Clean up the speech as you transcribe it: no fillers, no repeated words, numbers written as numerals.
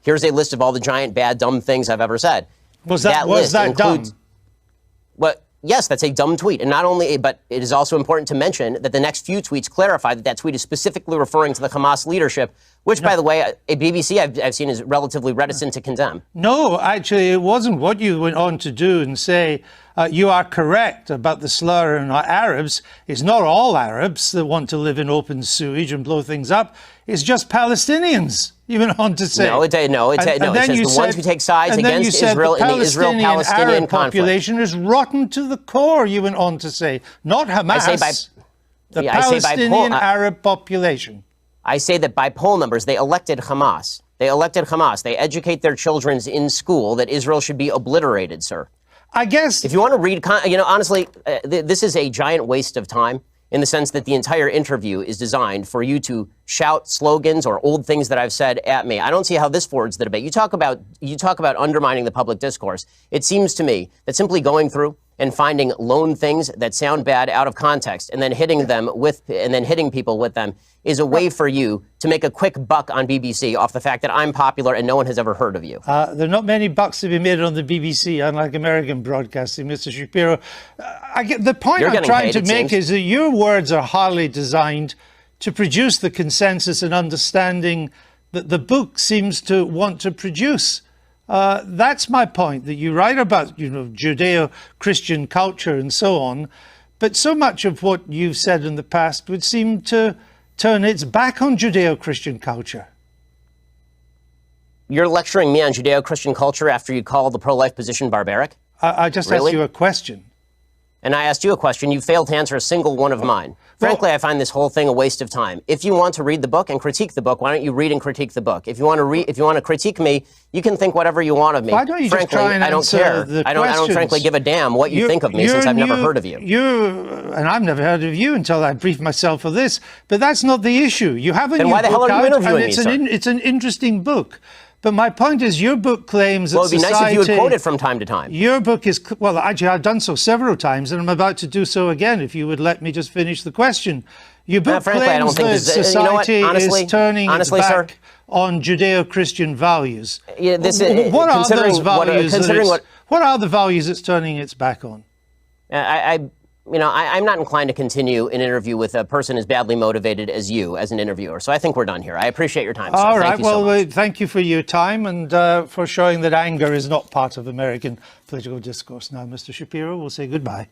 here's a list of all the giant, bad, dumb things I've ever said. Was that dumb? What? Yes, that's a dumb tweet. And not only, but it is also important to mention that the next few tweets clarify that that tweet is specifically referring to the Hamas leadership, which, by the way, a BBC I've seen is relatively reticent to condemn. No, actually, it wasn't. What you went on to do and say, you are correct about the slur on Arabs. It's not all Arabs that want to live in open sewage and blow things up. It's just Palestinians. You went on to say. It says the ones who take sides against Israel in the Israel-Palestinian population is rotten to the core, you went on to say. Not Hamas, the Palestinian Arab population. I say that by poll numbers, they elected Hamas. They elected Hamas. They educate their children in school that Israel should be obliterated, sir. I guess. If you want to read, honestly, this is a giant waste of time, in the sense that the entire interview is designed for you to shout slogans or old things that I've said at me. I don't see how this forwards the debate. You talk about undermining the public discourse. It seems to me that simply going through and finding lone things that sound bad out of context and then hitting people with them is a way for you to make a quick buck on BBC off the fact that I'm popular and no one has ever heard of you. There are not many bucks to be made on the BBC, unlike American broadcasting, Mr. Shapiro. The point I'm trying to make is that your words are hardly designed to produce the consensus and understanding that the book seems to want to produce. That's my point, that you write about, Judeo-Christian culture and so on, but so much of what you've said in the past would seem to turn its back on Judeo-Christian culture. You're lecturing me on Judeo-Christian culture after you call the pro-life position barbaric? I just asked you a question. And I asked you a question. You failed to answer a single one of mine. Frankly, I find this whole thing a waste of time. If you want to read the book and critique the book, why don't you read and critique the book? If you want to critique me, you can think whatever you want of me. Why don't you just try and answer the questions? I don't frankly give a damn what you think of me, since I've never heard of you. And I've never heard of you until I briefed myself for this. But that's not the issue. You have a new book out. Then why the hell are you interviewing me, sir? It's an interesting book. But my point is, your book claims that society... Well, it'd be nice if you would quote it from time to time. Your book is... Well, actually, I've done so several times, and I'm about to do so again, if you would let me just finish the question. Your book claims that society is turning its back on Judeo-Christian values. Yeah, what are those values? What are the values it's turning its back on? I'm not inclined to continue an interview with a person as badly motivated as you as an interviewer. So I think we're done here. I appreciate your time, sir. All right. Well, thank you for your time and for showing that anger is not part of American political discourse. Now, Mr. Shapiro, we'll say goodbye.